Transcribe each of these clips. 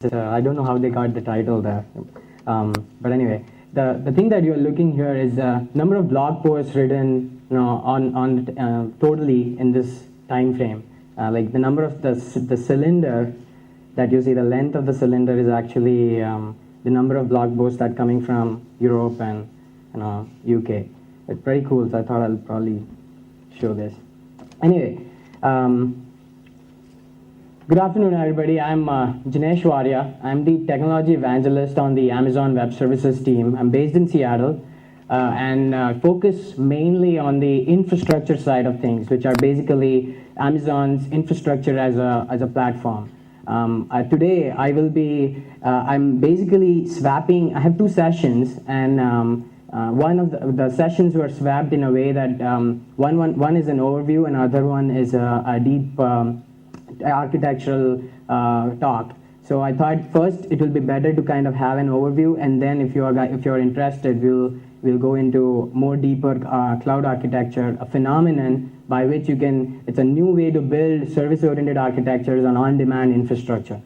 I don't know how they got the title there. But anyway, the thing that you're looking here is the number of blog posts written, on totally in this time frame. Like the number of the cylinder that you see, the length of the cylinder is actually the number of blog posts that coming from Europe and UK. It's pretty cool. So I thought I'll probably show this. Anyway. Good afternoon, everybody. I'm Jinesh Waria. I'm the technology evangelist on the Amazon Web Services team. I'm based in Seattle and focus mainly on the infrastructure side of things, which are basically Amazon's infrastructure as a platform. Today, I will be, I'm basically swapping, I have two sessions, and one of the sessions were swapped in a way that one is an overview and other one is a deep architectural talk. So I thought first it will be better to kind of have an overview, and then if you're interested, we'll go into more deeper cloud architecture, a phenomenon by which it's a new way to build service-oriented architectures on-demand infrastructure.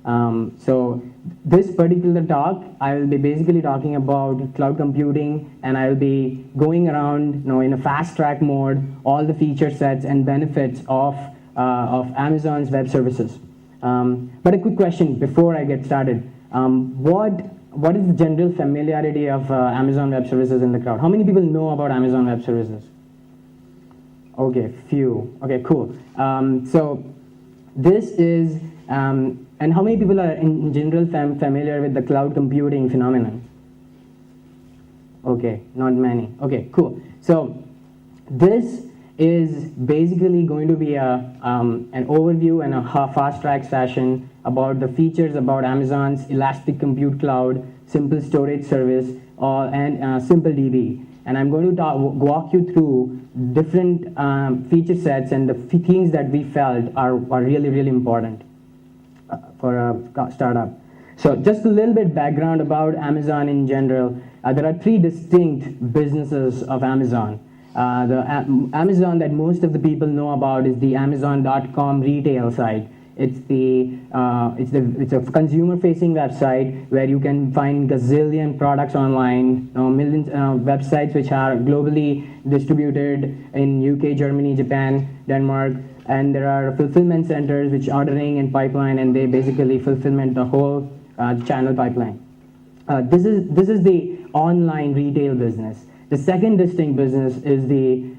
So this particular talk, I will be basically talking about cloud computing, and I will be going around, in a fast track mode, all the feature sets and benefits of Amazon's web services. But a quick question before I get started. What is the general familiarity of Amazon Web Services in the crowd? How many people know about Amazon Web Services? Okay, few. Okay, cool. So this is, and how many people are in general familiar with the cloud computing phenomenon? Okay, not many. Okay, cool. So this is basically going to be an overview and a fast track session about the features about Amazon's Elastic Compute Cloud, Simple Storage Service, and SimpleDB. And I'm going to walk you through different feature sets and the things that we felt are really, really important for a startup. So just a little bit background about Amazon in general. There are three distinct businesses of Amazon. The Amazon that most of the people know about is the Amazon.com retail site. It's a consumer-facing website where you can find gazillion products online, millions websites which are globally distributed in UK, Germany, Japan, Denmark, and there are fulfillment centers which ordering and pipeline, and they basically fulfillment the whole channel pipeline. This is the online retail business. The second distinct business is the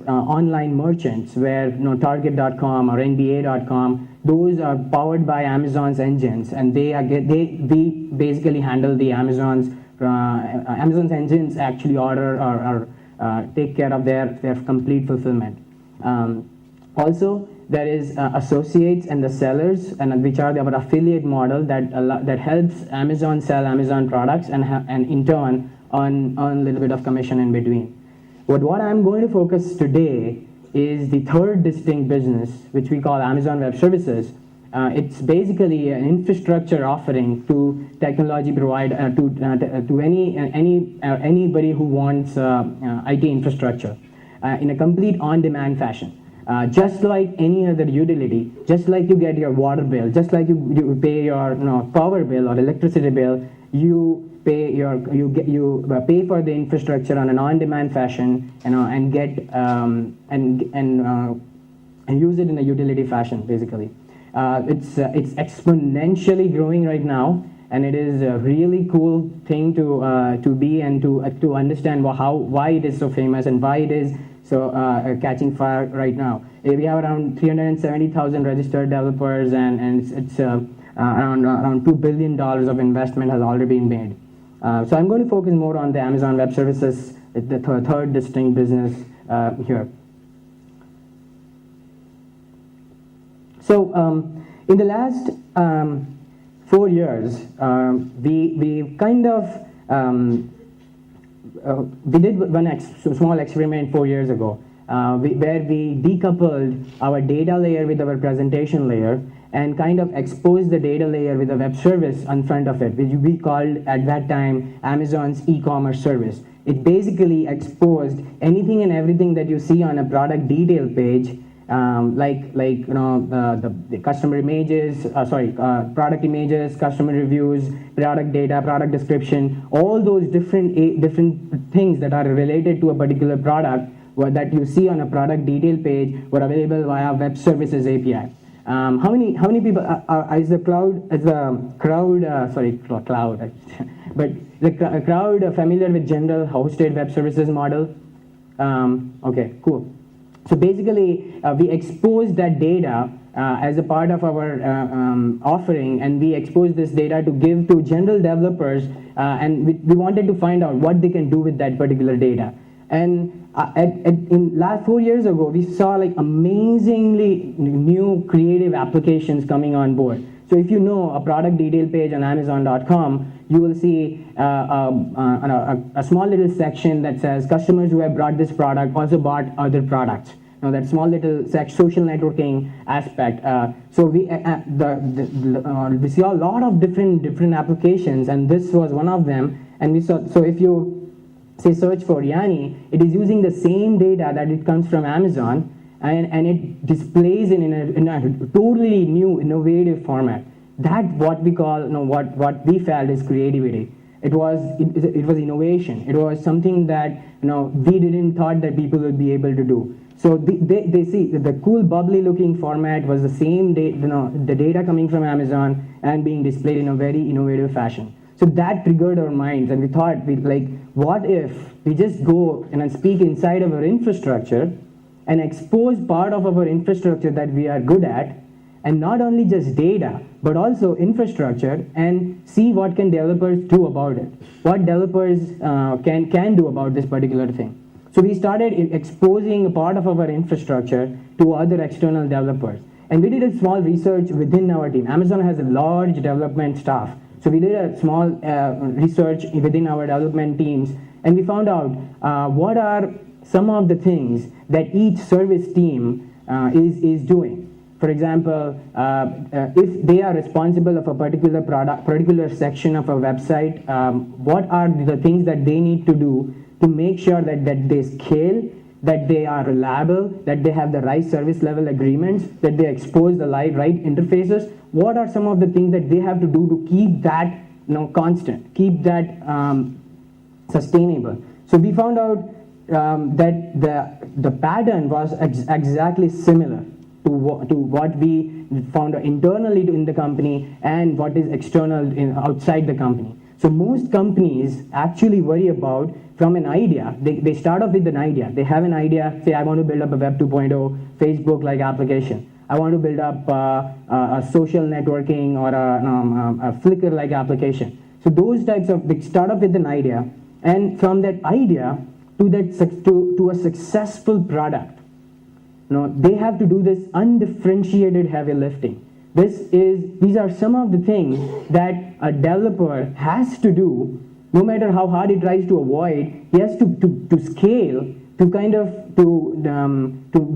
online merchants, where Target.com or NBA.com, those are powered by Amazon's engines, and we basically handle the Amazon's engines actually order or take care of their complete fulfillment. Also, there is associates and the sellers, and which are our affiliate model that helps Amazon sell Amazon products and in turn on a little bit of commission in between. But what I'm going to focus today is the third distinct business, which we call Amazon Web Services. It's basically an infrastructure offering to technology provider to anybody who wants IT infrastructure in a complete on-demand fashion. Just like any other utility, just like you get your water bill, just like you pay your power bill or electricity bill, you pay for the infrastructure on an on-demand fashion, and get and use it in a utility fashion. Basically, it's exponentially growing right now, and it is a really cool thing to be and to understand why it is so famous and why it is so catching fire right now. We have around 370,000 registered developers, and it's around $2 billion of investment has already been made. So I'm going to focus more on the Amazon Web Services, the third distinct business here. So in the last 4 years, we kind of we did one small experiment 4 years ago, where we decoupled our data layer with our presentation layer and kind of exposed the data layer with a web service in front of it, which we called at that time Amazon's e-commerce service. It basically exposed anything and everything that you see on a product detail page the customer images, product images, customer reviews, product data, product description, all those different things that are related to a particular product that you see on a product detail page were available via web services API. How many people is the crowd but the crowd familiar with general hosted web services model? Okay, cool. So basically, we expose that data as a part of our offering, and we expose this data to give to general developers, and we wanted to find out what they can do with that particular data. And in last 4 years ago, we saw like amazingly new creative applications coming on board. So if you know a product detail page on Amazon.com, you will see a small little section that says customers who have bought this product also bought other products. Now that small little social networking aspect. So we see a lot of different applications, and this was one of them. And we saw, so if you say search for Yanni, it is using the same data that it comes from Amazon, and it displays it in a totally new, innovative format. That what we call, what we felt is creativity. It was innovation. It was something that we didn't thought that people would be able to do. So they see the cool bubbly looking format was the same the data coming from Amazon and being displayed in a very innovative fashion. So that triggered our minds, and we thought, what if we just go and speak inside of our infrastructure and expose part of our infrastructure that we are good at, and not only just data, but also infrastructure, and see what can developers do about it, what developers can do about this particular thing. So we started exposing a part of our infrastructure to other external developers. And we did a small research within our team. Amazon has a large development staff. So we did a small research within our development teams, and we found out what are some of the things that each service team is doing. For example, if they are responsible of a particular section of a website, what are the things that they need to do to make sure that they scale, that they are reliable, that they have the right service level agreements, that they expose the right interfaces? What are some of the things that they have to do to keep that constant, keep that sustainable? So we found out that the pattern was exactly similar to what we found internally in the company and what is external outside the company. So most companies actually worry about from an idea. They start off with an idea. They have an idea, say I want to build up a Web 2.0 Facebook-like application. I want to build up a social networking or a Flickr-like application. So those types of, they start off with an idea, and from that idea to a successful product, they have to do this undifferentiated heavy lifting. These are some of the things that a developer has to do, no matter how hard he tries to avoid. He has to scale, to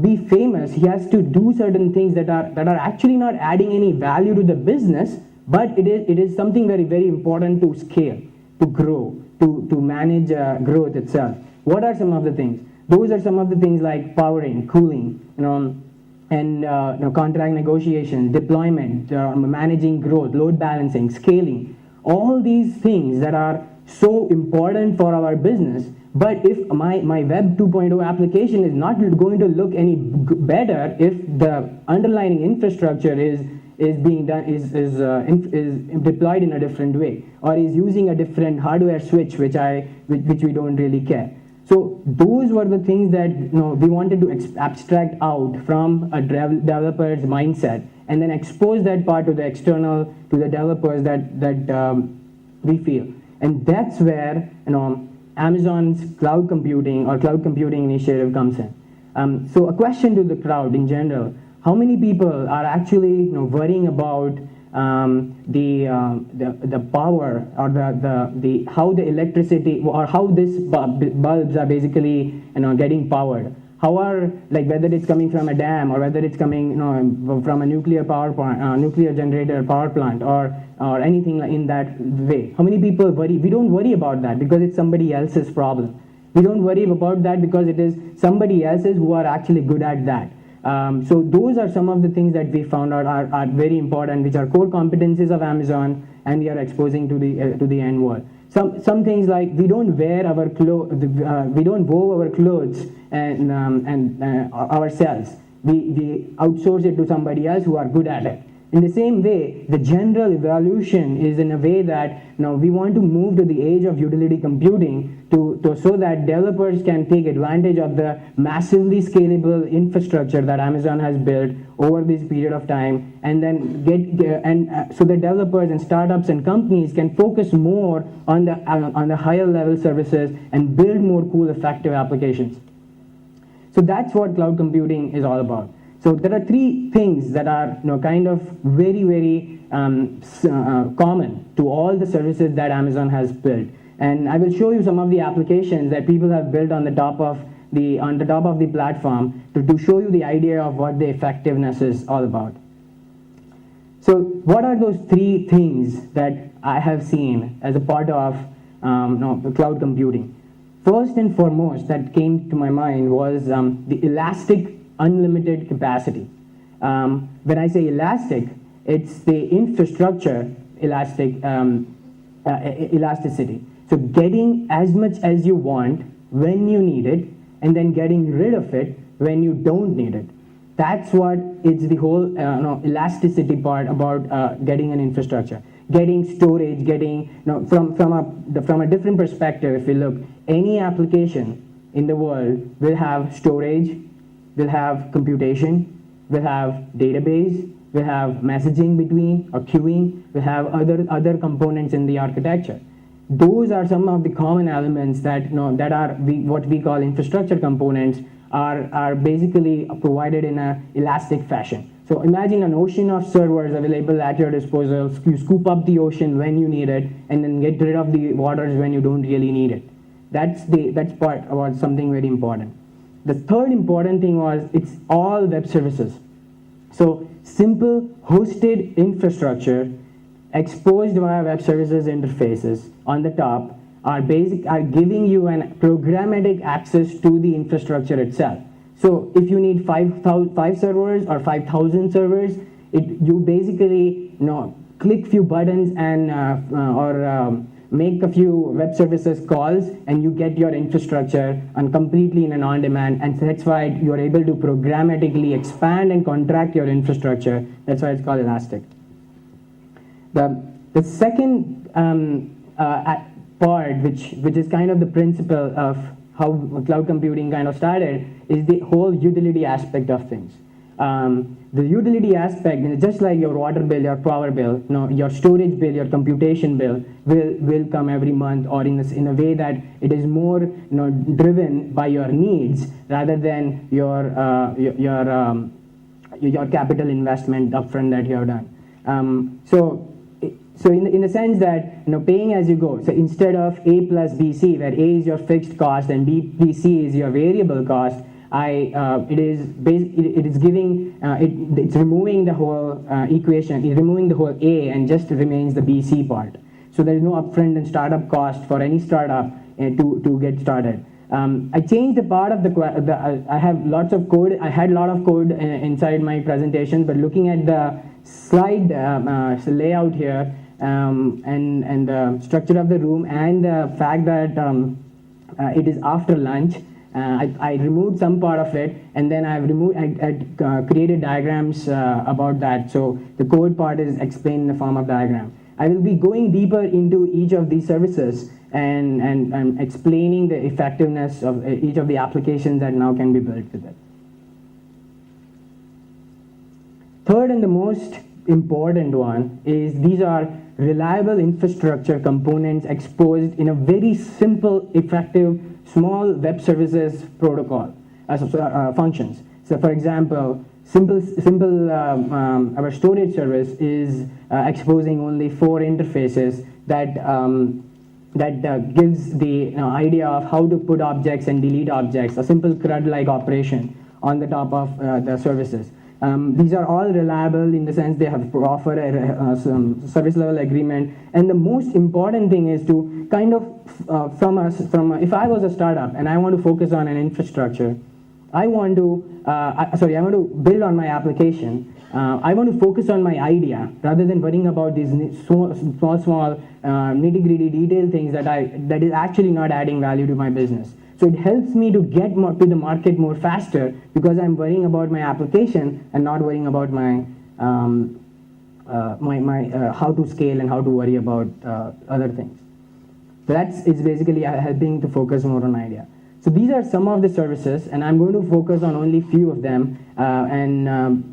be famous. He has to do certain things that are actually not adding any value to the business, but it is something very, very important to scale, to grow, to manage growth itself. What are some of the things? Those are some of the things like powering, cooling, and contract negotiation, deployment, managing growth, load balancing, scaling. All these things that are so important for our business. But if my Web 2.0 application is not going to look any better if the underlying infrastructure is being done is deployed in a different way, or is using a different hardware switch, which we don't really care. So those were the things that we wanted to abstract out from a developer's mindset, and then expose that part to the external, to the developers that we feel. And that's where Amazon's cloud computing or cloud computing initiative comes in. So a question to the crowd in general: how many people are actually worrying about the power, or the how the electricity, or how this bulbs are basically getting powered? How are, whether it's coming from a dam, or whether it's coming from a nuclear power plant, nuclear generator power plant, or anything in that way? How many people worry? We don't worry about that because it's somebody else's problem. We don't worry about that because it is somebody else's who are actually good at that. So those are some of the things that we found out are very important, which are core competencies of Amazon, and we are exposing to the end world. Some things like we don't wear our clothes, we don't woe our clothes and ourselves. We outsource it to somebody else who are good at it. In the same way, the general evolution is in a way that now we want to move to the age of utility computing so that developers can take advantage of the massively scalable infrastructure that Amazon has built over this period of time, and then so the developers and startups and companies can focus more on the higher level services and build more cool, effective applications. So that's what cloud computing is all about. So there are three things that are kind of very, very common to all the services that Amazon has built. And I will show you some of the applications that people have built on the top of the platform to show you the idea of what the effectiveness is all about. So what are those three things that I have seen as a part of cloud computing? First and foremost that came to my mind was the elastic unlimited capacity. When I say elastic, it's the infrastructure elasticity. So getting as much as you want when you need it, and then getting rid of it when you don't need it. That's what it's the whole elasticity part about getting an infrastructure. Getting storage, from a different perspective, if you look, any application in the world will have storage, will have computation, will have database, will have messaging between or queuing, will have other components in the architecture. Those are some of the common elements that are what we call infrastructure components are basically provided in an elastic fashion. So imagine an ocean of servers available at your disposal. You scoop up the ocean when you need it, and then get rid of the waters when you don't really need it. That's part about something very important. The third important thing was it's all web services. So simple hosted infrastructure exposed via web services interfaces on the top are giving you an programmatic access to the infrastructure itself. So if you need 5 servers or 5,000 servers, you basically click few buttons and make a few web services calls, and you get your infrastructure and completely in an on-demand, and that's why you're able to programmatically expand and contract your infrastructure. That's why it's called elastic. The second part, which is kind of the principle of how cloud computing kind of started, is the whole utility aspect of things. The utility aspect, just like your water bill, your power bill, your storage bill, your computation bill will come every month, or in a way that it is more driven by your needs rather than your capital investment upfront that you have done. So in the sense that paying as you go. So instead of A plus BC, where A is your fixed cost and BC is your variable cost, it's removing the whole equation. It's removing the whole A and just remains the BC part. So there is no upfront and startup cost for any startup to get started. I changed the part of I have lots of code. I had a lot of code inside my presentation, but looking at the slide layout here and the structure of the room and the fact that it is after lunch, I removed some part of it, and then I created diagrams about that. So the code part is explained in the form of diagram. I will be going deeper into each of these services and explaining the effectiveness of each of the applications that now can be built with it. Third and the most important one is these are reliable infrastructure components exposed in a very simple, effective, small web services protocol functions. So for example, our storage service is exposing only 4 interfaces that gives the idea of how to put objects and delete objects, a simple CRUD-like operation on the top of the services. These are all reliable in the sense they have offer some service level agreement, and the most important thing is to kind of if I was a startup and I want to focus on an infrastructure, I want to, I want to build on my application. I want to focus on my idea rather than worrying about these small, nitty-gritty detail things that is actually not adding value to my business. So it helps me to get to the market more faster because I'm worrying about my application and not worrying about my how to scale and how to worry about other things. So it's basically helping to focus more on idea. So these are some of the services, and I'm going to focus on only few of them.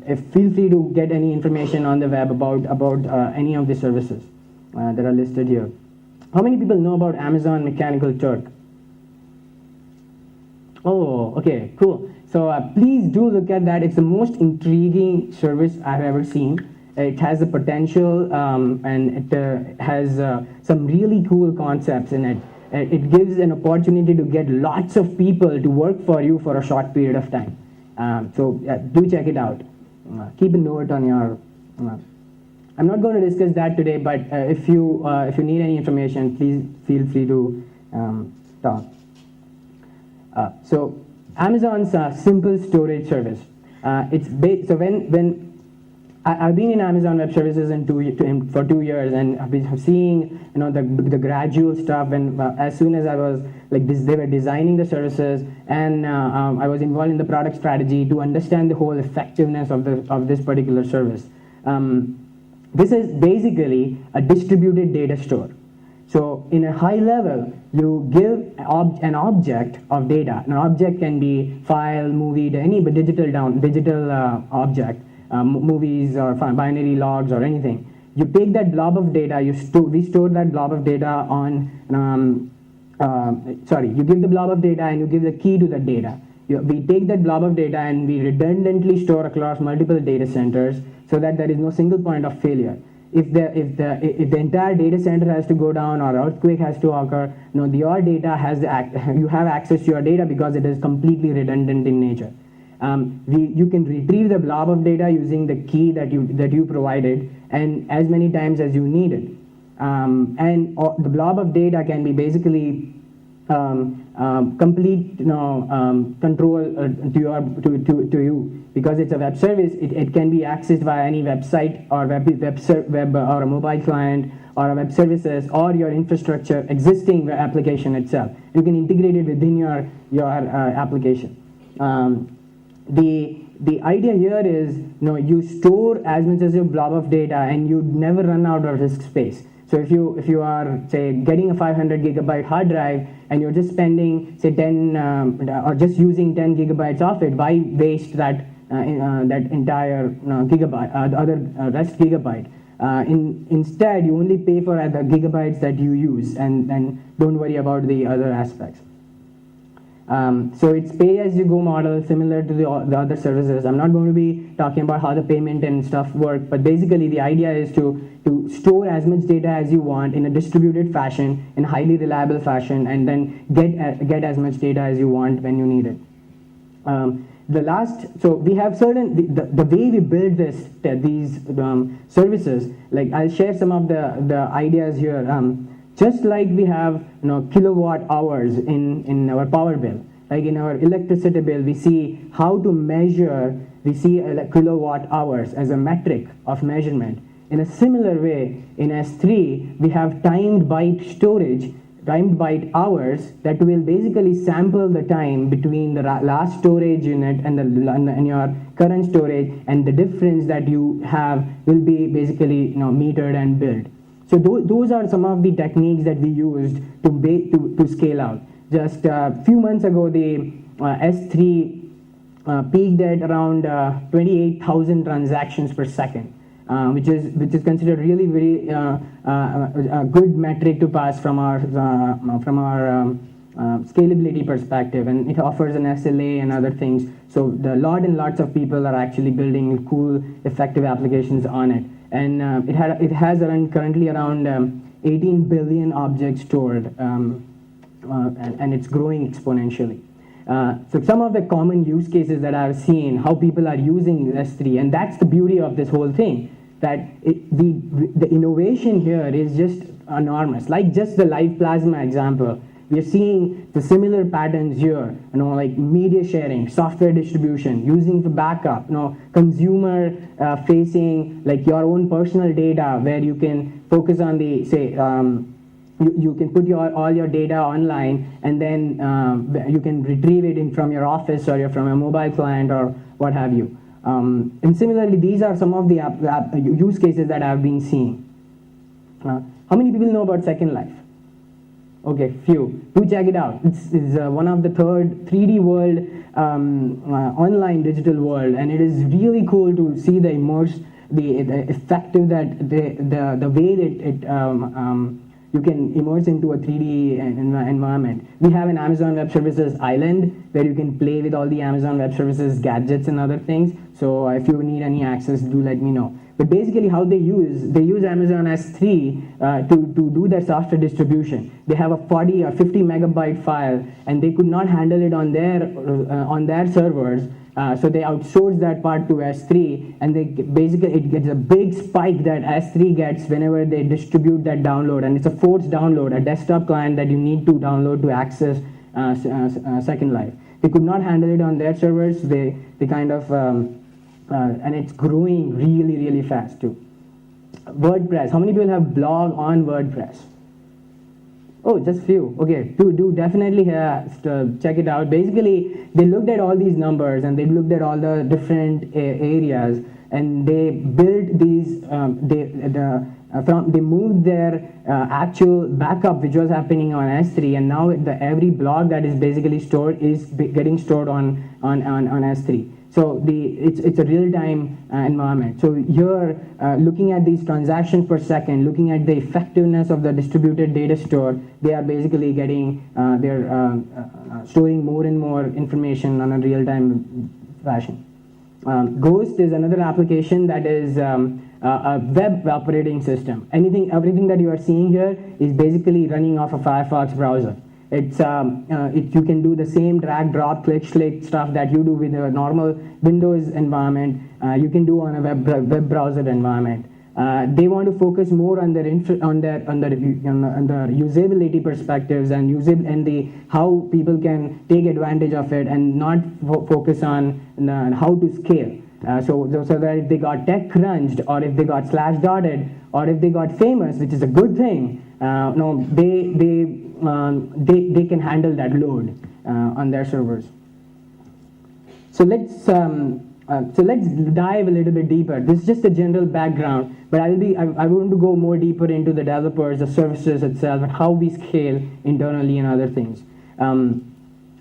If feel free to get any information on the web about any of the services that are listed here. How many people know about Amazon Mechanical Turk? Oh, okay, cool. So please do look at that. It's the most intriguing service I've ever seen. It has the potential and it has some really cool concepts in it. It gives an opportunity to get lots of people to work for you for a short period of time. So do check it out. Keep a note on your. I'm not going to discuss that today, but if you need any information, please feel free to talk. So Amazon's simple storage service. So when I've been in Amazon Web Services for 2 years, and I've been seeing the gradual stuff. And as soon as I was like this, they were designing the services, and I was involved in the product strategy to understand the whole effectiveness of this particular service. This is basically a distributed data store. So in a high level, you give an object of data. An object can be file, movie, any digital object. Movies or binary logs or anything. You take that blob of data, we store that blob of data on, you give the blob of data and you give the key to that data. We take that blob of data and we redundantly store across multiple data centers so that there is no single point of failure. If the entire data center has to go down or earthquake has to occur, your data you have access to your data because it is completely redundant in nature. You can retrieve the blob of data using the key that you provided, and as many times as you need it. The blob of data can be basically complete control to you because it's a web service. It can be accessed via any website or web or a mobile client or a web services or your infrastructure existing application itself. You can integrate it within your application. The idea here is you store as much as your blob of data and you never run out of disk space. So if you are say getting a 500 gigabyte hard drive and you're just spending say 10 or just using 10 gigabytes of it, why waste that entire gigabyte, other rest gigabyte? Instead, you only pay for the gigabytes that you use and don't worry about the other aspects. So it's pay-as-you-go model, similar to the other services. I'm not going to be talking about how the payment and stuff work, but basically the idea is to store as much data as you want in a distributed fashion, in a highly reliable fashion, and then get as much data as you want when you need it. So we have the way we build these services. Like I'll share some of the ideas here. Just like we have kilowatt hours in our power bill, like in our electricity bill, we see how to measure, we see kilowatt hours as a metric of measurement. In a similar way, in S3, we have timed byte storage, timed byte hours that will basically sample the time between the last storage unit and your current storage, and the difference that you have will be basically metered and billed. So those are some of the techniques that we used to scale out. Just a few months ago, the S3 peaked at around 28,000 transactions per second, which is considered really very a good metric to pass from our scalability perspective, and it offers an SLA and other things. So lots and lots of people are actually building cool, effective applications on it. And it has currently around 18 billion objects stored, and it's growing exponentially. So some of the common use cases that I've seen, how people are using S3, and that's the beauty of this whole thing, that the innovation here is just enormous. Like just the live plasma example, We are seeing the similar patterns here, like media sharing, software distribution, using the backup, consumer facing, like your own personal data, where you can focus on the, say, you can put all your data online, and then you can retrieve it from your office or from a mobile client or what have you. And similarly, these are some of the use cases that I've been seeing. How many people know about Second Life? Okay, few. Do check it out. It's one of the third 3D world, online digital world, and it is really cool to see the effective that the way that it you can immerse into a 3D environment. We have an Amazon Web Services island where you can play with all the Amazon Web Services gadgets and other things. So if you need any access, do let me know. But basically how they use Amazon S3 to do their software distribution. They have a 40 or 50 megabyte file, and they could not handle it on their servers. So they outsource that part to S3, and it gets a big spike that S3 gets whenever they distribute that download, and it's a forced download, a desktop client that you need to download to access Second Life. They could not handle it on their servers. They kind of and it's growing really, really fast too. WordPress. How many people have blog on WordPress? Oh, just few. Okay, do definitely check it out. Basically, they looked at all these numbers, and they looked at all the different areas, and they built these. They moved their actual backup, which was happening on S3, and now every blog that is basically stored is getting stored on S3. So it's a real-time environment. So here, looking at these transactions per second, looking at the effectiveness of the distributed data store, they are basically getting, they're storing more and more information on a real-time fashion. Ghost is another application that is a web operating system. Everything that you are seeing here is basically running off a Firefox browser. You can do the same drag, drop, click stuff that you do with a normal Windows environment. You can do on a web browser environment. They want to focus more on the usability perspectives and how people can take advantage of it, and not focus on how to scale. So that if they got tech crunched, or if they got slash dotted, or if they got famous, which is a good thing, they can handle that load on their servers. So let's dive a little bit deeper. This is just a general background, but I want to go more deeper into the developers, the services itself, and how we scale internally and other things.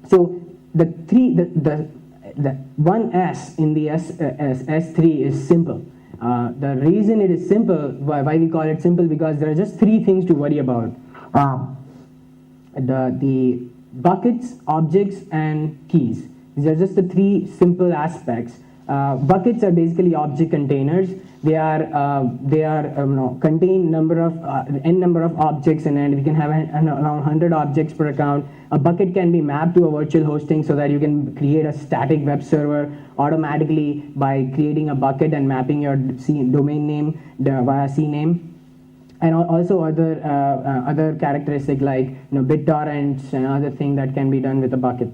So the one S in the S3 is simple. The reason it is simple, why we call it simple, because there are just three things to worry about. The buckets, objects, and keys. These are just the three simple aspects. Buckets are basically object containers. They contain n number of objects in it. We can have around 100 objects per account. A bucket can be mapped to a virtual hosting so that you can create a static web server automatically by creating a bucket and mapping your domain name via CNAME. And also other characteristics like BitTorrents and other thing that can be done with a bucket.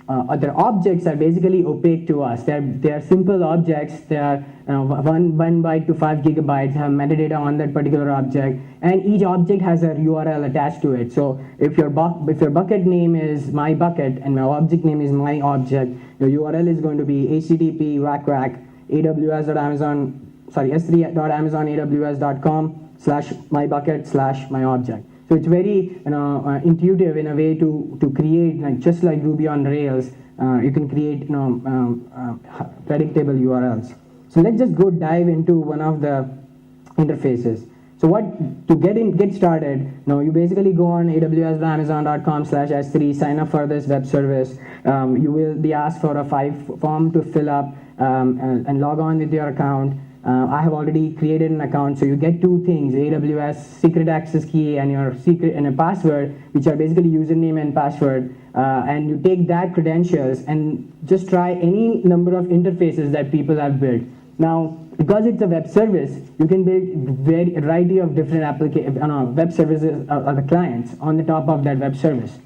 Other objects are basically opaque to us. They are simple objects. They are 1 byte to 5 gigabytes, have metadata on that particular object, and each object has a URL attached to it. So if your bucket name is my bucket and my object name is my object, your URL is going to be http s3.amazon.com/mybucket/myobject. So it's very intuitive in a way to create, just like Ruby on Rails. You can create predictable URLs. So let's just go dive into one of the interfaces. So to get started, you basically go on aws.amazon.com/s3, sign up for this web service. You will be asked for a form to fill up and log on with your account. I have already created an account, so you get two things: AWS secret access key and your secret and a password, which are basically username and password. And you take that credentials and just try any number of interfaces that people have built. Now, because it's a web service, you can build variety of different web services or the clients on the top of that web service.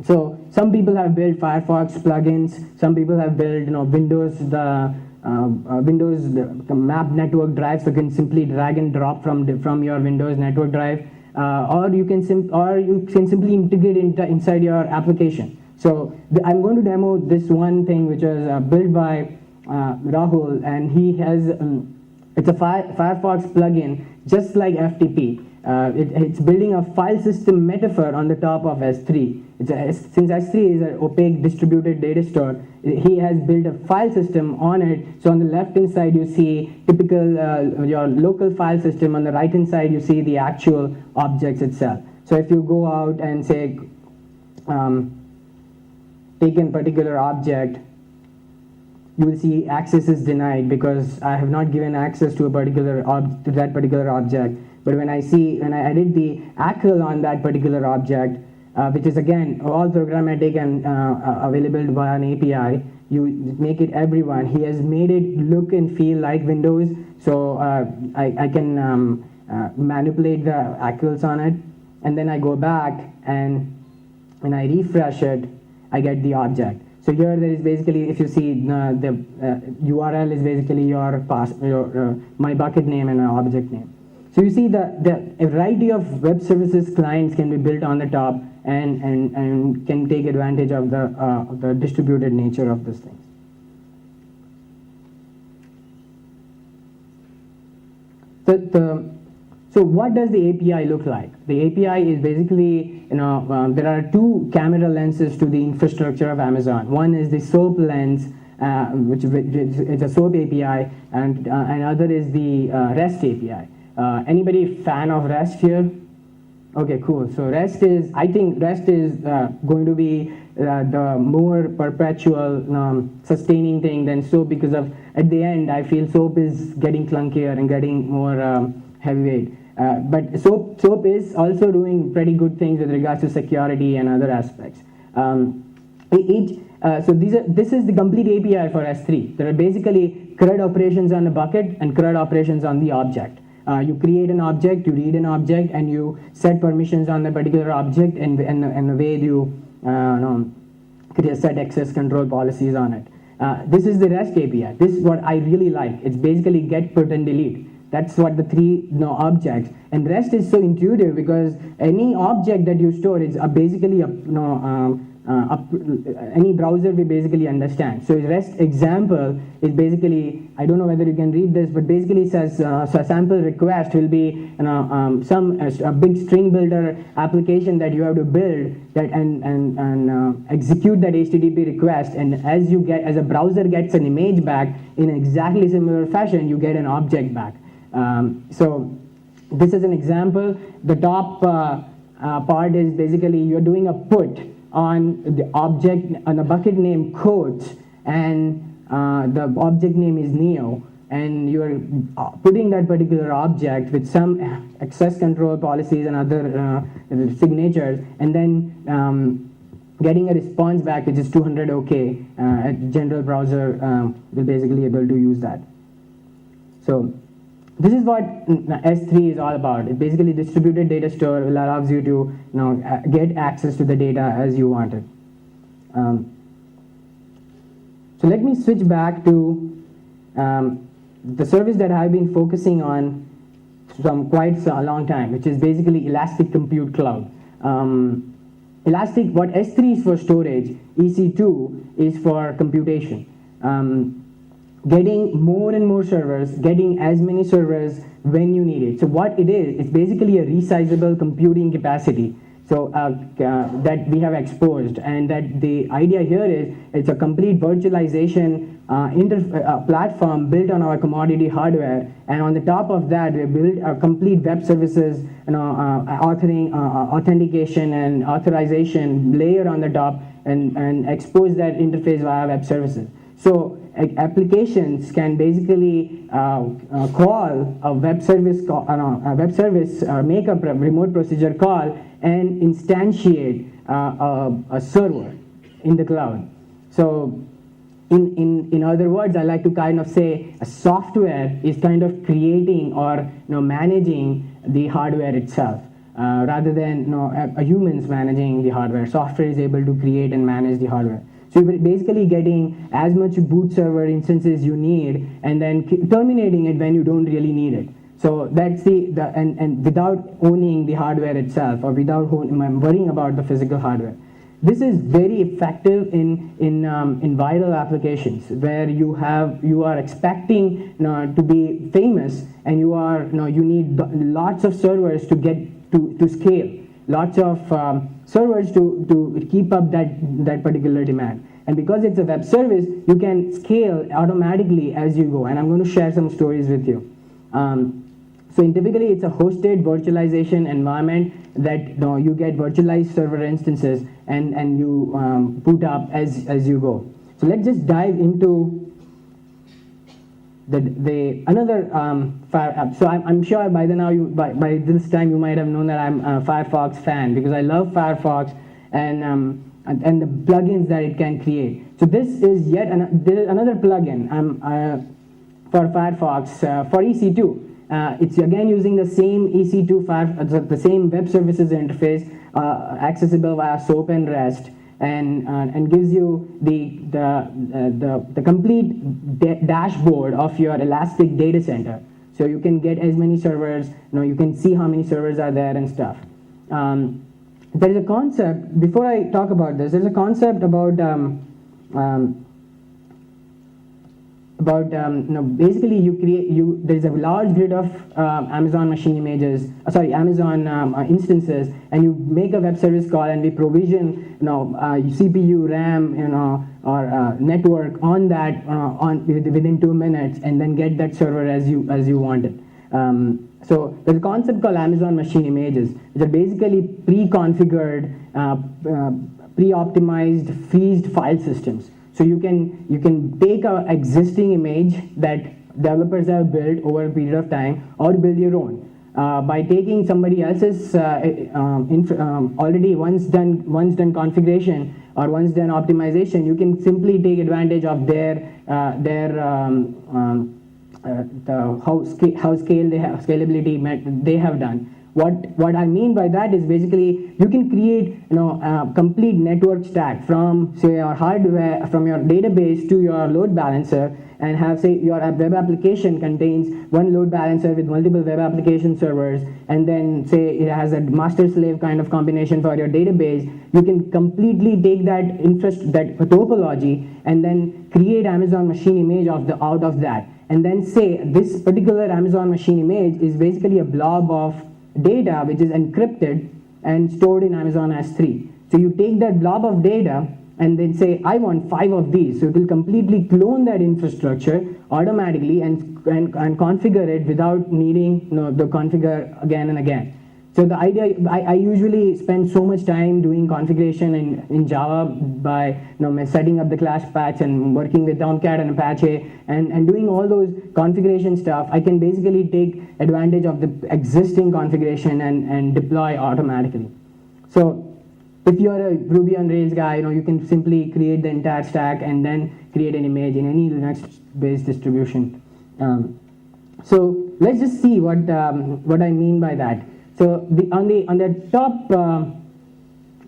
So some people have built Firefox plugins. Some people have built Windows the map network drive, so you can simply drag and drop from your Windows network drive, or you can simply integrate inside your application. So I'm going to demo this one thing which was built by Rahul, and he has it's a Firefox plugin just like FTP. It's building a file system metaphor on the top of S3. Since S3 is an opaque distributed data store, he has built a file system on it. So on the left hand side you see typical your local file system. On the right hand side you see the actual objects itself. So if you go out and say take a particular object, you will see access is denied because I have not given access to that particular object. But when I edit the ACL on that particular object, which is again all programmatic and available via an API, you make it everyone. He has made it look and feel like Windows, so I can manipulate the ACLs on it, and then I go back and when I refresh it, I get the object. So here there is basically, if you see the URL is basically your my bucket name and an object name. So you see the a variety of web services clients can be built on the top and can take advantage of the distributed nature of these things. So what does the API look like? The API is basically, there are two camera lenses to the infrastructure of Amazon. One is the SOAP lens, which is a SOAP API, and other is the REST API. Anybody fan of REST here? Okay, cool. So I think REST is going to be the more perpetual sustaining thing than SOAP, because at the end I feel SOAP is getting clunkier and getting more heavyweight. But SOAP is also doing pretty good things with regards to security and other aspects. So this is the complete API for S3. There are basically CRUD operations on the bucket and CRUD operations on the object. You create an object, you read an object, and you set permissions on the particular object, and the way you set access control policies on it. This is the REST API. This is what I really like. It's basically get, put, and delete. That's what the three objects. And REST is so intuitive because any object that you store is basically any browser will basically understand. So REST example is basically, I don't know whether you can read this, but basically it says so a sample request will be a big string builder application that you have to build that and execute that HTTP request, and as a browser gets an image back in exactly similar fashion, you get an object back. So this is an example. The top part is basically you're doing a put on the object on the bucket name quotes, and the object name is Neo, and you're putting that particular object with some access control policies and other signatures, and then getting a response back which is 200 OK. A general browser will basically able to use that. So this is what S3 is all about. It basically distributed data store will allows you to get access to the data as you want it. So let me switch back to the service that I've been focusing on from quite a long time, which is basically Elastic Compute Cloud. What S3 is for storage, EC2 is for computation. Getting more and more servers, getting as many servers when you need it. So what it is, it's basically a resizable computing capacity. So that we have exposed, and that the idea here is it's a complete virtualization platform built on our commodity hardware, and on the top of that we build a complete web services, authoring, authentication and authorization layer on the top, and expose that interface via web services. So applications can basically call a web service, make a remote procedure call and instantiate a server in the cloud. So in other words, I like to kind of say a software is kind of creating or managing the hardware itself. Rather than a humans managing the hardware. Software is able to create and manage the hardware. So you're basically getting as much boot server instances you need and then terminating it when you don't really need it. So that's and without owning the hardware itself or without worrying about the physical hardware. This is very effective in viral applications where you are expecting to be famous and you need lots of servers to get to scale, lots of servers to keep up that particular demand. And because it's a web service, you can scale automatically as you go. And I'm going to share some stories with you. So typically it's a hosted virtualization environment that you get virtualized server instances and you boot up as you go. So let's just dive into another Fire app. So I'm sure by by this time you might have known that I'm a Firefox fan because I love Firefox and the plugins that it can create. So this is there is another plugin for Firefox for EC2. It's again using the same EC2 the same web services interface, accessible via SOAP and REST, and gives you the complete dashboard of your Elastic data center. So you can get as many servers, you can see how many servers are there and stuff. There is a concept, before I talk about this, there's a concept about basically there's a large grid of Amazon machine images, Amazon instances, and you make a web service call and we provision CPU, RAM, or network on that within 2 minutes, and then get that server as you want it. So there's a concept called Amazon machine images, which are basically pre-configured, pre-optimized, freezed file systems. So you can take an existing image that developers have built over a period of time, or build your own by taking somebody else's already once done configuration or once done optimization. You can simply take advantage of how scalability they have done. What I mean by that is basically you can create a complete network stack from say your hardware, from your database to your load balancer, and have say your web application contains one load balancer with multiple web application servers, and then say it has a master slave kind of combination for your database. You can completely take that topology and then create Amazon machine image out of that, and then say this particular Amazon machine image is basically a blob of data which is encrypted and stored in Amazon S3. So you take that blob of data and then say, I want 5 of these. So it will completely clone that infrastructure automatically and configure it without needing to configure again and again. So the idea, I usually spend so much time doing configuration in Java by setting up the Clash patch and working with Tomcat and Apache and doing all those configuration stuff. I can basically take advantage of the existing configuration and deploy automatically. So if you're a Ruby on Rails guy, you can simply create the entire stack and then create an image in any Linux-based distribution. So let's just see what I mean by that. So on the top,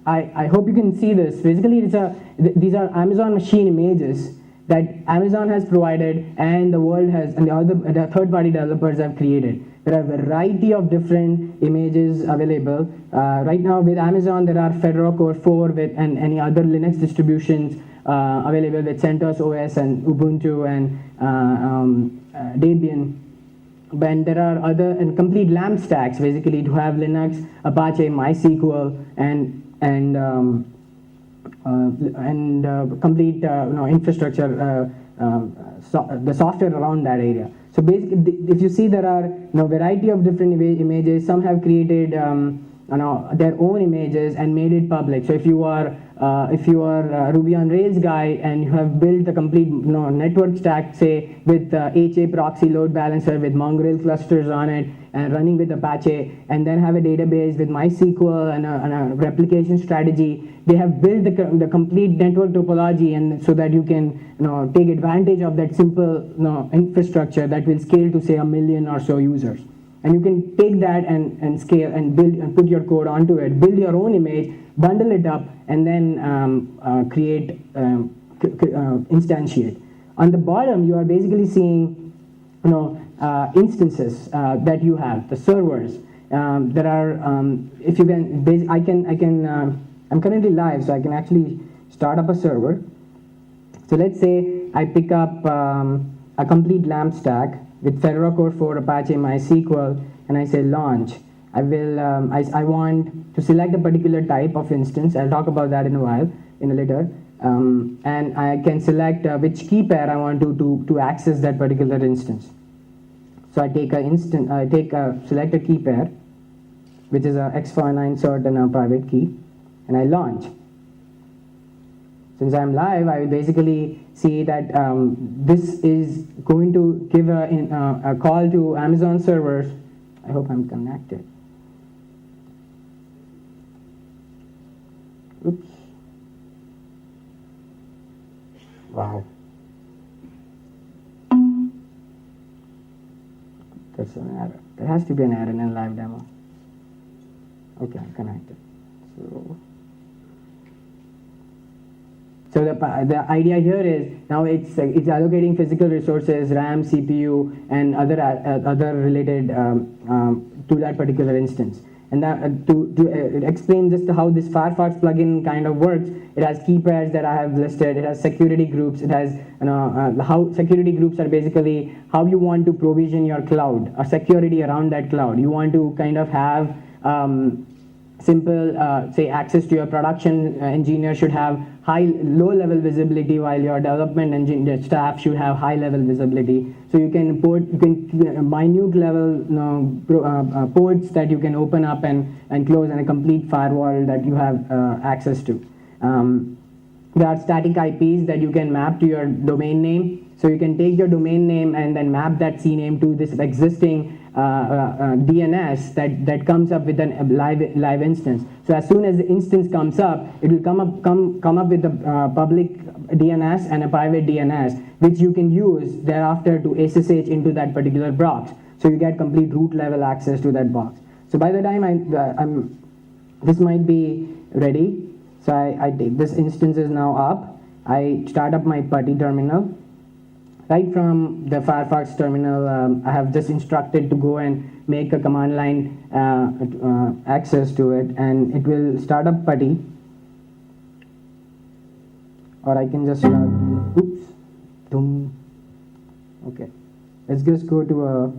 I hope you can see this. Basically, these are Amazon machine images that Amazon has provided, and the world has, and the third-party developers have created. There are a variety of different images available. Right now with Amazon, there are Fedora Core 4 and any other Linux distributions available with CentOS OS and Ubuntu and Debian. But there are other and complete LAMP stacks basically to have Linux, Apache, MySQL, and complete infrastructure, the software around that area. So basically, if you see, there are variety of different images. Some have created their own images and made it public. So if you are if you are a Ruby on Rails guy and you have built the complete network stack, say with HA proxy load balancer with Mongrel clusters on it and running with Apache, and then have a database with MySQL and a replication strategy, they have built the complete network topology, and so that you can take advantage of that simple infrastructure that will scale to say 1 million or so users. And you can take that and scale and build and put your code onto it, build your own image, bundle it up, and then instantiate. On the bottom, you are basically seeing instances that you have, the servers. There are, if you can, I'm currently live, so I can actually start up a server. So let's say I pick up a complete LAMP stack with Fedora Core 4, Apache, MySQL, and I say launch. I will. I want to select a particular type of instance. I'll talk about that in a later. And I can select which key pair I want to access that particular instance. So I take select a key pair, which is a X49 cert and a private key, and I launch. Since I'm live, I will basically see that this is going to give a call to Amazon servers. I hope I'm connected. Oops. Wow. That's an error. There has to be an error in a live demo. Okay, I'm connected. So the idea here is now it's allocating physical resources, RAM, CPU, and other related to that particular instance. And that, to explain just how this Firefox plugin kind of works, it has key pairs that I have listed. It has security groups. It has how security groups are basically how you want to provision your cloud or security around that cloud. You want to kind of have simple, say, access to your production engineer should have low-level visibility, while your development engineer staff should have high-level visibility. So you can minute level ports that you can open up and close, and a complete firewall that you have access to. There are static IPs that you can map to your domain name. So you can take your domain name and then map that CNAME to this existing DNS that comes up with a live instance. So as soon as the instance comes up, it will come up with a public DNS and a private DNS, which you can use thereafter to SSH into that particular box. So you get complete root level access to that box. So by the time this might be ready. So I take this instance is now up. I start up my PuTTY terminal. Right from the Firefox terminal, I have just instructed to go and make a command line access to it, and it will start up PuTTY. Or I can just oops, boom. Okay, let's just go to a.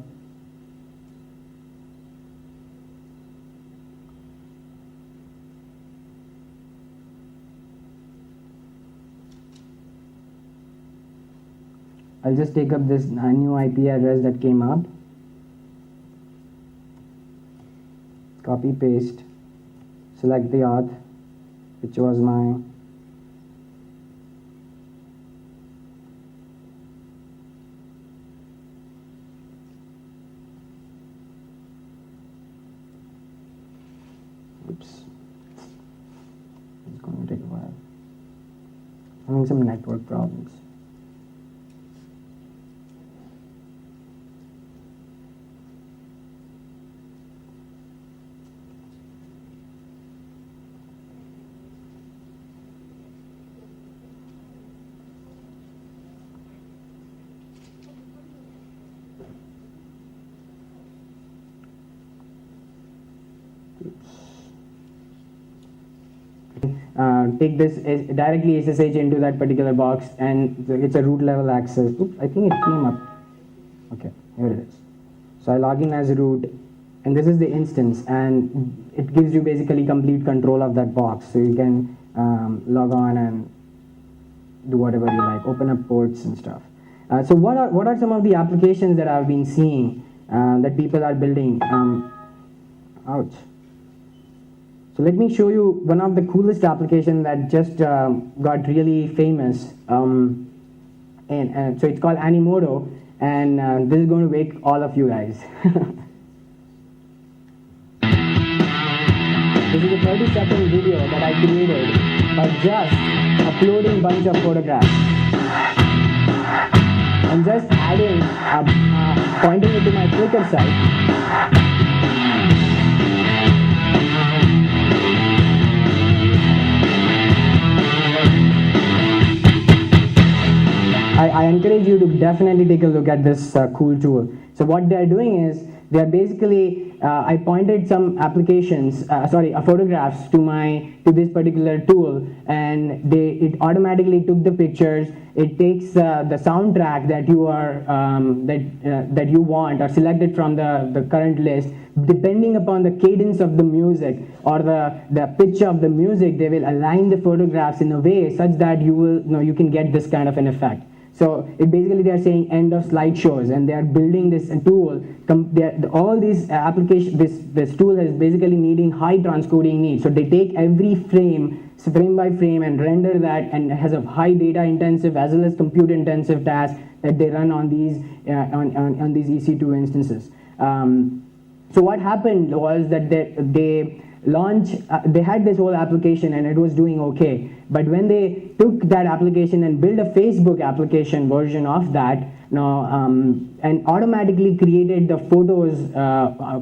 I'll just take up this new IP address that came up, copy paste, select the auth, which was my oops, it's going to take a while. Having some network problems. Take this directly SSH into that particular box, and it's a root level access. Oops, I think it came up. Okay, here it is. So I log in as root, and this is the instance, and it gives you basically complete control of that box. So you can log on and do whatever you like, open up ports and stuff. So what are some of the applications that I've been seeing that people are building? Ouch. So let me show you one of the coolest application that just got really famous. And so it's called Animoto, and this is going to wake all of you guys. This is a 30-second video that I created by just uploading a bunch of photographs and just adding, pointing it to my Flickr site. I encourage you to definitely take a look at this cool tool. So what they're doing is they're basically I pointed some applications, photographs to this particular tool, and it automatically took the pictures. It takes the soundtrack that you are that you want or selected from the current list. Depending upon the cadence of the music or the pitch of the music, they will align the photographs in a way such that you can get this kind of an effect. So they are saying end of slideshows, and they are building this tool. All these applications, this tool is basically needing high transcoding needs. So they take every frame by frame and render that, and it has a high data intensive as well as compute intensive task that they run on these on these EC2 instances. So what happened was that they had this whole application and it was doing okay, but when they took that application and built a Facebook application version of that and automatically created the photos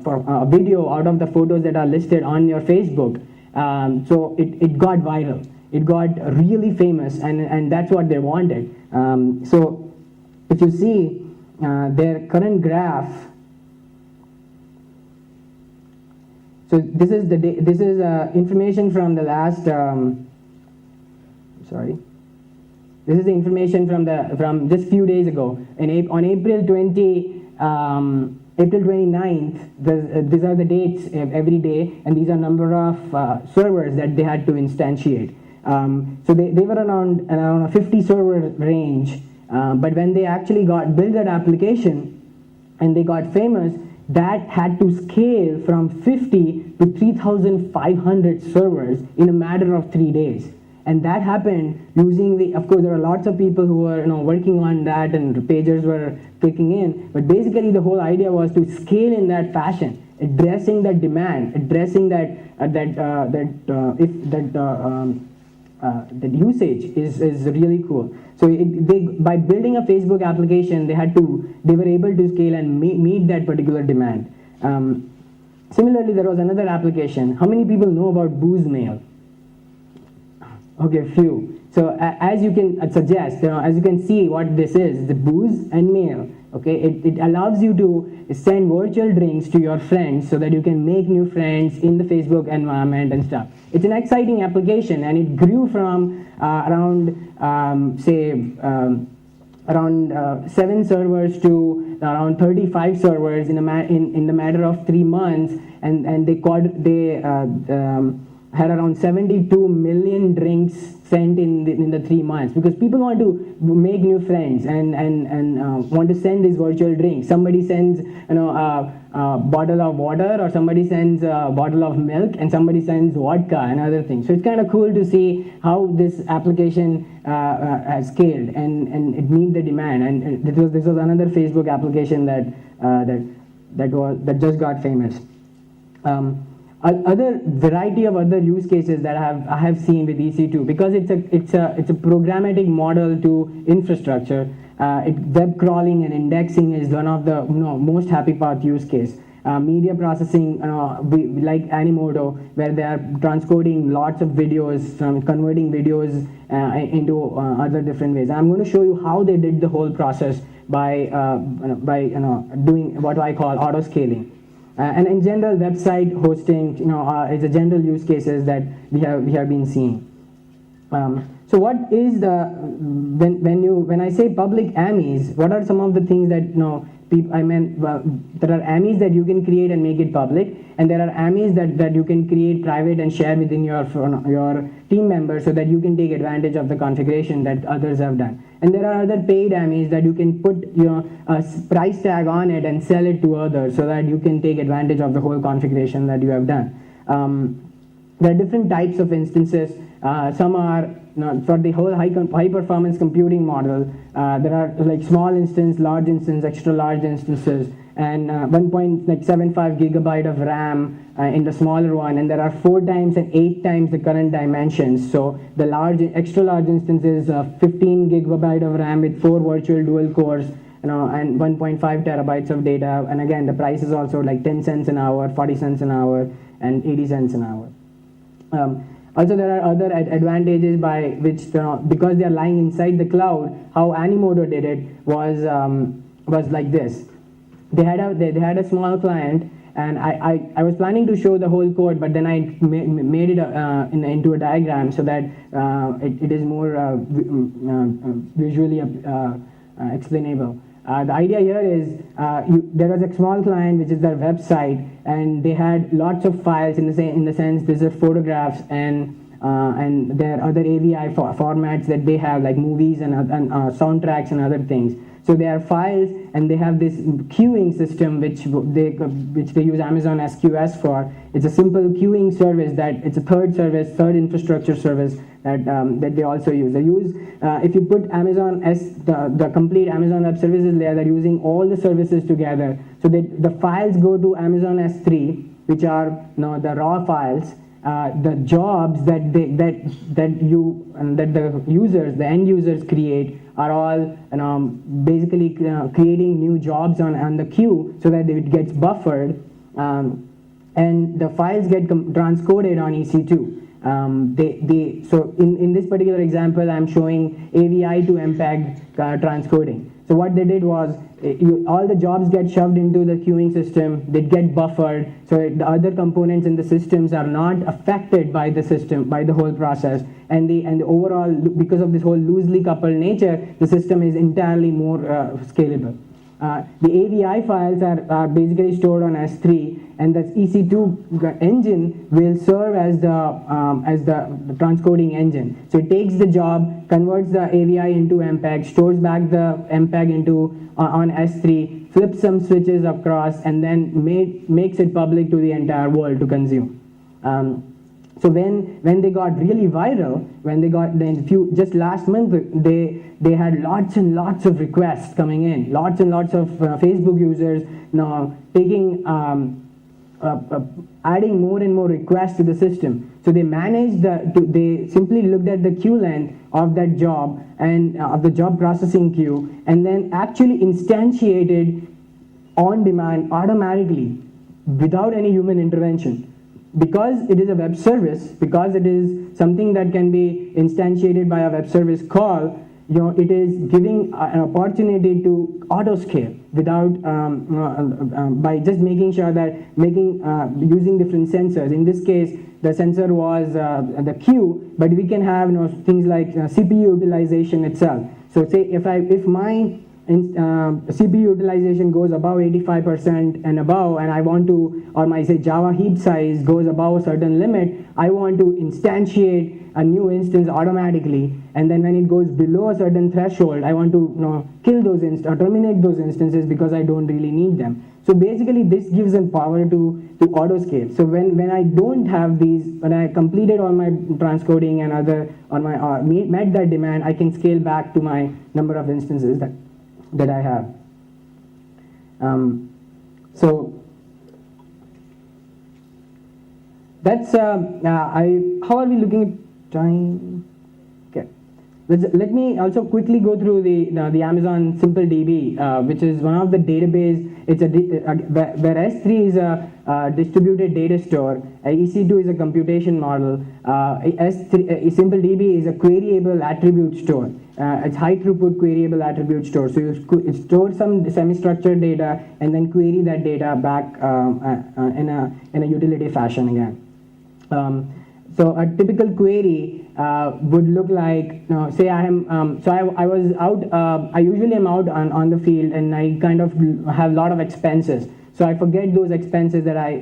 for a video out of the photos that are listed on your Facebook, so it got viral, it got really famous, and that's what they wanted. So if you see their current graph, so this is information from the last. This is the information from just few days ago. On April 29th, these are the dates every day, and these are number of servers that they had to instantiate. So they were around a 50 server range, but when they actually built that application and they got famous, that had to scale from 50 to 3,500 servers in a matter of 3 days. And that happened using of course there are lots of people who were working on that, and pagers were clicking in, but basically the whole idea was to scale in that fashion, addressing that demand, addressing that usage is really cool. So by building a Facebook application, they were able to scale and meet that particular demand. Similarly, there was another application. How many people know about BoozeMail? Okay, few. So as you can suggest, as you can see, what this is, the booze and mail. Okay, it allows you to send virtual drinks to your friends so that you can make new friends in the Facebook environment and stuff. It's an exciting application, and it grew from around 7 servers to around 35 servers in the matter of 3 months, and they had around 72 million drinks sent in the 3 months, because people want to make new friends and want to send these virtual drinks. Somebody sends a bottle of water, or somebody sends a bottle of milk, and somebody sends vodka and other things. So it's kind of cool to see how this application has scaled and it meet the demand. And this was another Facebook application that just got famous. Other variety of other use cases that I have seen with EC2, because it's a programmatic model to infrastructure. Web crawling and indexing is one of the most happy path use case. Media processing, like Animoto, where they are transcoding lots of videos, converting videos into other different ways. I'm going to show you how they did the whole process by doing what I call auto scaling. And in general, website hosting, is a general use cases that we have been seeing. So what is when I say public AMIs, what are some of the things that there are AMIs that you can create and make it public, and there are AMIs that you can create private and share within your team members so that you can take advantage of the configuration that others have done. And there are other paid AMIs that you can put a price tag on it and sell it to others so that you can take advantage of the whole configuration that you have done. there are different types of instances. Some are for the whole high performance computing model. There are like small instance, large instance, extra large instances, and 1.75 gigabyte of RAM in the smaller one, and there are 4 times and 8 times the current dimensions. So the extra large instance is 15 gigabyte of RAM with 4 virtual dual cores, and 1.5 terabytes of data. And again, the price is also like 10 cents an hour, 40 cents an hour, and 80 cents an hour. Also, there are other advantages by which, because they are lying inside the cloud, how Animoto did it was like this. They had a small client, and I was planning to show the whole code, but then I made it into a diagram so that it is more visually explainable. The idea here is there was a small client which is their website, and they had lots of files in the sense these are photographs and there are other AVI formats that they have, like movies and soundtracks and other things. So they are files, and they have this queuing system which they use Amazon SQS for. It's a simple queuing service it's a third infrastructure service that they also use. They use if you put the complete Amazon Web Services layer, they're using all the services together. So the files go to Amazon S3, which are the raw files. The jobs that the end users create are all basically creating new jobs on the queue so that it gets buffered, and the files get transcoded on EC2. So in this particular example, I'm showing AVI to MPEG transcoding. So what they did was all the jobs get shoved into the queuing system, they get buffered, so the other components in the systems are not affected by the system, by the whole process, and the overall, because of this whole loosely coupled nature, the system is entirely more scalable. The AVI files are basically stored on S3, and the EC2 engine will serve as the transcoding engine. So it takes the job, converts the AVI into MPEG, stores back the MPEG on S3, flips some switches across, and then makes it public to the entire world to consume. So when they got really viral, just last month, they had lots and lots of requests coming in, lots and lots of Facebook users taking adding more and more requests to the system. So they managed they simply looked at the queue length of that job and of the job processing queue, and then actually instantiated on demand automatically without any human intervention. Because it is a web service, because it is something that can be instantiated by a web service call, it is giving an opportunity to auto scale without by just making sure that using different sensors. In this case, the sensor was the queue, but we can have things like CPU utilization itself. So say if my CPU utilization goes above 85% and above, and I want to, or my Java heap size goes above a certain limit, I want to instantiate a new instance automatically, and then when it goes below a certain threshold, I want to kill those or terminate those instances because I don't really need them. So basically, this gives them power to auto scale. So when I don't have these, when I completed all my transcoding and other on my met that demand, I can scale back to my number of instances that I have. So that's how are we looking at time? Okay, let me also quickly go through the Amazon SimpleDB, which is one of the database. It's where S3 is a distributed data store, EC2 is a computation model, SimpleDB is a queryable attribute store. It's high throughput queryable attribute store. So you store some semi-structured data and then query that data back in a utility fashion again. So a typical query would look like, say I am, I was out, I usually am out on the field, and I kind of have a lot of expenses. So I forget those expenses that I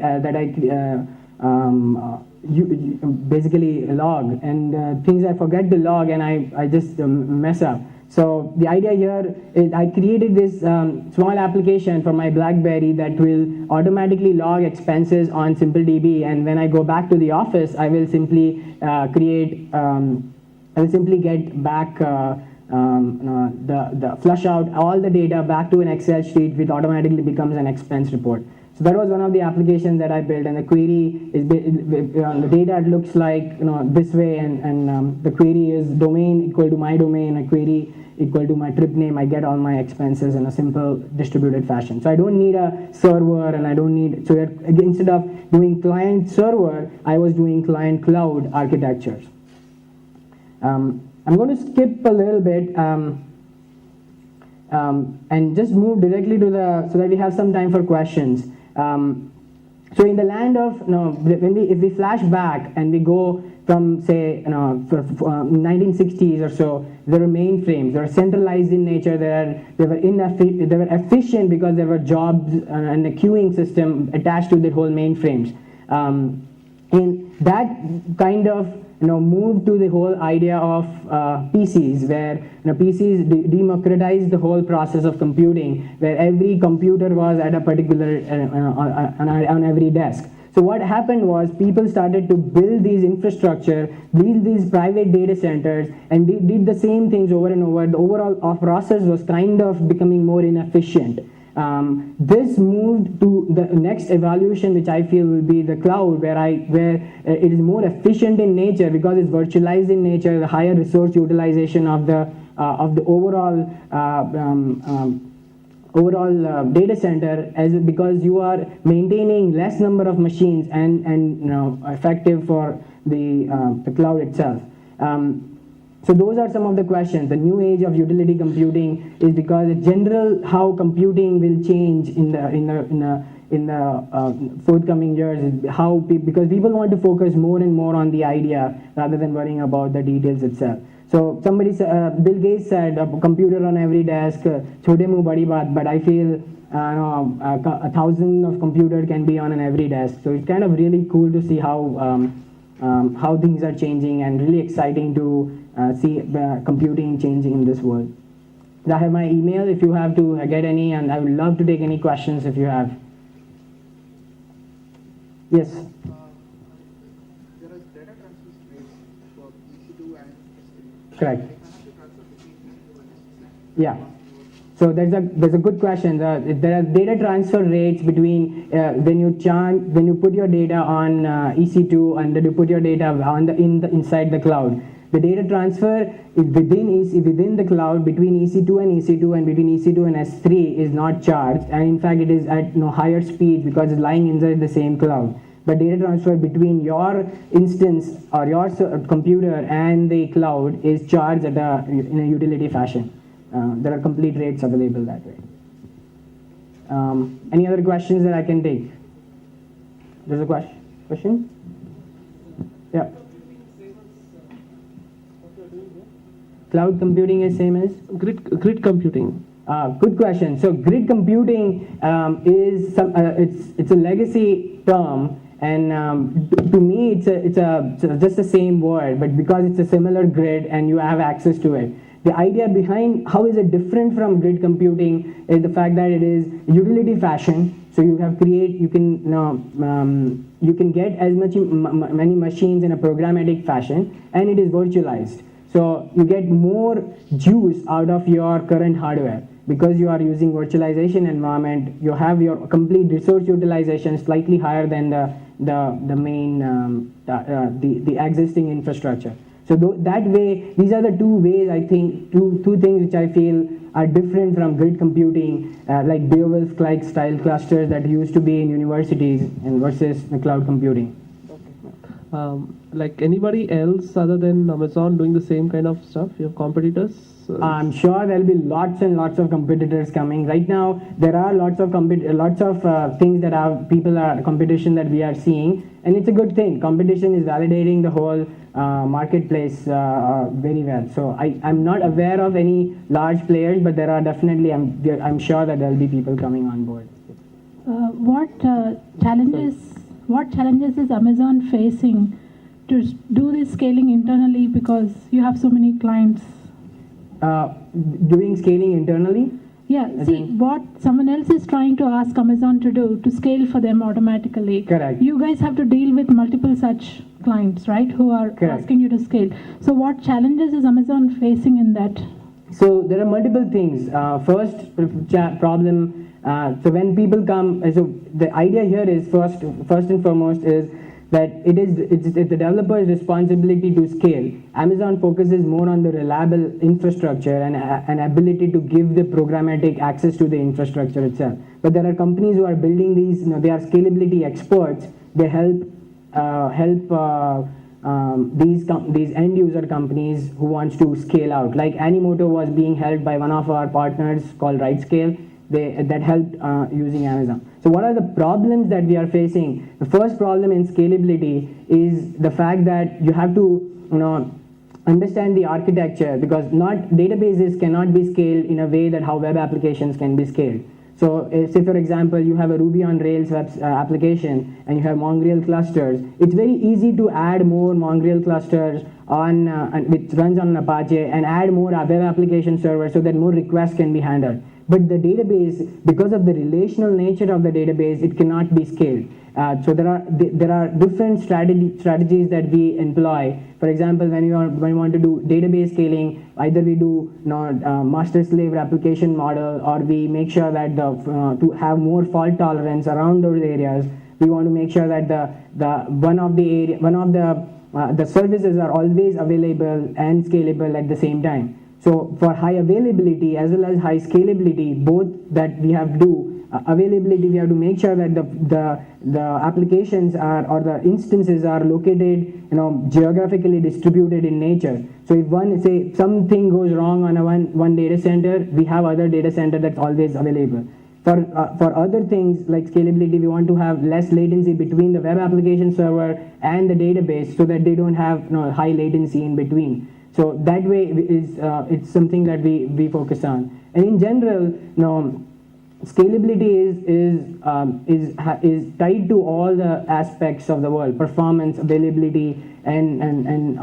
basically log, and things I forget to log, and I just mess up. So the idea here is I created this small application for my BlackBerry that will automatically log expenses on SimpleDB, and when I go back to the office, I will simply I will simply get back the flush out all the data back to an Excel sheet, which automatically becomes an expense report. So that was one of the applications that I built, and the query is the data looks like this way, and the query is domain equal to my domain, a query equal to my trip name. I get all my expenses in a simple distributed fashion. So I don't need a server, and I don't need, so instead of doing client server, I was doing client cloud architectures. I'm going to skip a little bit and just move directly to so that we have some time for questions. So in the land of, if we flash back and we go from, say, 1960s or so, there were mainframes. They were centralized in nature. They were efficient because there were jobs and a queuing system attached to the whole mainframes. And that kind of moved to the whole idea of PCs, where PCs democratized the whole process of computing, where every computer was at a particular on every desk. So what happened was people started to build these infrastructure, build these private data centers, and they did the same things over and over. The overall process was kind of becoming more inefficient. This moved to the next evolution, which I feel will be the cloud, where it is more efficient in nature because it's virtualized in nature, the higher resource utilization of the overall data center, because you are maintaining less number of machines and effective for the cloud itself. So those are some of the questions. The new age of utility computing is because in general how computing will change in the forthcoming years is because people want to focus more and more on the idea rather than worrying about the details itself. So somebody said, Bill Gates said, a computer on every desk, chote muh badi baat, but I feel 1,000 of computer can be on an every desk. So it's kind of really cool to see how things are changing, and really exciting to see computing changing in this world. I have my email if you have to get any, and I would love to take any questions if you have. Yes? There are data transfer rates for EC2 and S3. Correct. They cannot be transferred between EC2 and S3. Yeah. So there's a good question. There are data transfer rates between when you put your data on EC2 and then you put your data on inside the cloud. The data transfer within the cloud between EC2 and between EC2 and S3 is not charged, and in fact it is at higher speed because it's lying inside the same cloud. But data transfer between your instance or your computer and the cloud is charged in a utility fashion. There are complete rates available that way. Any other questions that I can take? There's a question? Yeah. Cloud computing is same as? Grid computing. Good question. So grid computing is it's a legacy term, and to me it's just the same word, but because it's a similar grid and you have access to it. The idea behind how is it different from grid computing is the fact that it is utility fashion. So you can get as many machines in a programmatic fashion, and it is virtualized. So you get more juice out of your current hardware because you are using virtualization environment. You have your complete resource utilization slightly higher than the main the existing infrastructure. So that way, these are the two ways I think, two things which I feel are different from grid computing, like Beowulf-like style clusters that used to be in universities and versus the cloud computing. Like anybody else other than Amazon doing the same kind of stuff? You have competitors? I'm sure there'll be lots and lots of competitors coming. Right now, there are lots of things that competition that we are seeing, and it's a good thing. Competition is validating the whole marketplace very well. So I'm not aware of any large players, but there are definitely. I'm sure that there'll be people coming on board. What challenges is Amazon facing to do this scaling internally, because you have so many clients? doing scaling internally. Yeah, As see, in- what someone else is trying to ask Amazon to do to scale for them automatically. Correct. You guys have to deal with multiple such clients, right, who are Correct. asking you to scale. So what challenges is Amazon facing in that? So there are multiple things. First problem. So when people come, so the idea here is first and foremost is that it's the developer's responsibility to scale. Amazon focuses more on the reliable infrastructure and ability to give the programmatic access to the infrastructure itself. But there are companies who are building these. They are scalability experts. They help these end user companies who wants to scale out. Like Animoto was being helped by one of our partners called RightScale. That helped using Amazon. So what are the problems that we are facing? The first problem in scalability is the fact that you have to understand the architecture, because not databases cannot be scaled in a way that how web applications can be scaled. So say for example you have a Ruby on Rails web application and you have Mongrel clusters. It's very easy to add more Mongrel clusters on which runs on Apache and add more web application servers so that more requests can be handled. But the database, because of the relational nature of the database, it cannot be scaled. So there are different strategies that we employ. For example, when we want to do database scaling, either we do master-slave replication model, or we make sure that to have more fault tolerance around those areas. We want to make sure that the services are always available and scalable at the same time. So for high availability as well as high scalability, both that we have to do, availability we have to make sure that the applications or the instances are located geographically distributed in nature. So if something goes wrong on one data center, we have other data center that's always available. For other things like scalability, we want to have less latency between the web application server and the database so that they don't have high latency in between. So that way it's something that we focus on. And in general, scalability is tied to all the aspects of the world: performance, availability, and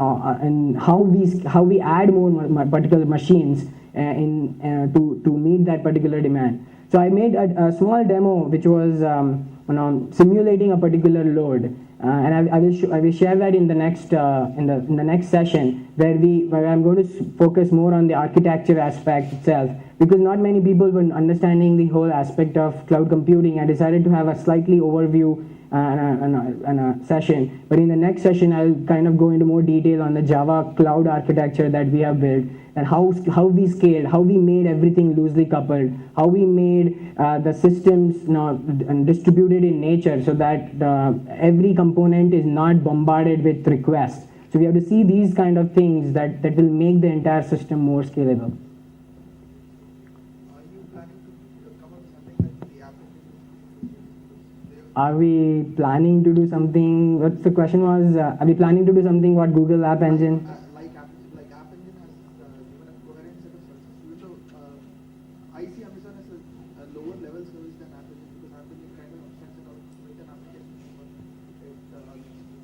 how we add more particular machines to meet that particular demand. So I made a small demo which was simulating a particular load. And I will share that in the next session where I'm going to focus more on the architecture aspect itself, because not many people were understanding the whole aspect of cloud computing. I decided to have a slightly overview and a session, but in the next session I'll kind of go into more detail on the Java cloud architecture that we have built, and how we scaled, how we made everything loosely coupled, how we made the systems distributed in nature so that every component is not bombarded with requests. So we have to see these kind of things that will make the entire system more scalable. Are you planning to come up with something like the application? Are we planning to do something? What's the question was? Are we planning to do something what Google App Engine? Like App Engine has given a coherent set of services. So I see Amazon as a lower level service than App Engine, because App Engine kind of abstracts it out with an application. It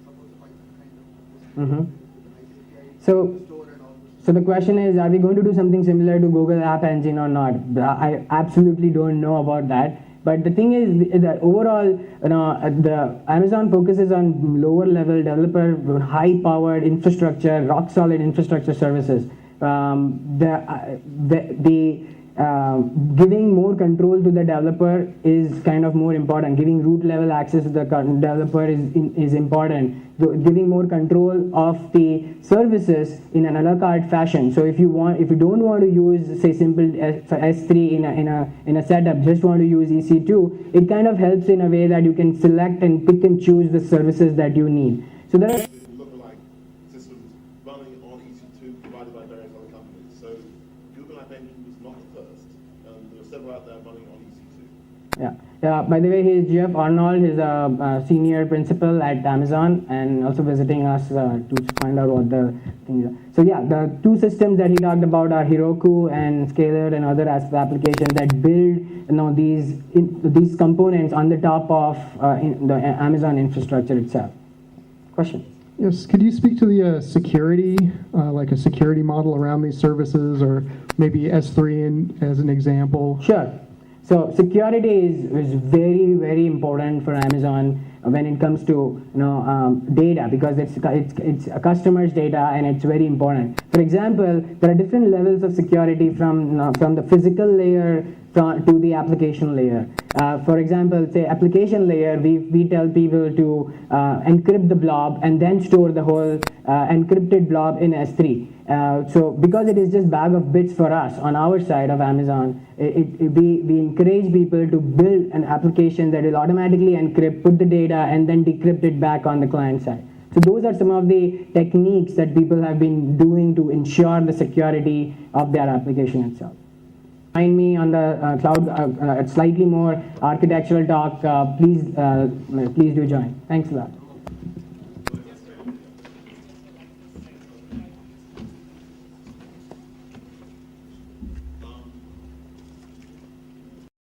supports a Python kind of Mhm. API So- store and all this. So the question is, are we going to do something similar to Google App Engine or not? I absolutely don't know about that. But the thing is that overall, the Amazon focuses on lower level developer, high powered infrastructure, rock solid infrastructure services. Giving more control to the developer is kind of more important. Giving root level access to the developer is important. So giving more control of the services in an a la carte fashion. So if you don't want to use say simple S3 in a setup, just want to use EC2, it kind of helps in a way that you can select and pick and choose the services that you need. So there are Lookalike systems running on EC2 provided by various other companies. So Google App Engine was not the first. There are several out there running on EC2. Yeah. By the way, he's Jeff Arnold. He's a senior principal at Amazon and also visiting us to find out what the things are. So yeah, the two systems that he talked about are Heroku and Scalar and other applications that build these components on the top of the Amazon infrastructure itself. Question? Yes, could you speak to the security, like a security model around these services, or maybe S3 as an example? Sure. So security is very, very important for Amazon when it comes to data, because it's a customer's data and it's very important. For example, there are different levels of security from the physical layer to the application layer. For example, say application layer, we tell people to encrypt the blob and then store the whole encrypted blob in S3. So because it is just bag of bits for us on our side of Amazon, we encourage people to build an application that will automatically encrypt, put the data, and then decrypt it back on the client side. So those are some of the techniques that people have been doing to ensure the security of their application itself. Find me on the cloud, slightly more architectural talk. Please do join. Thanks a lot.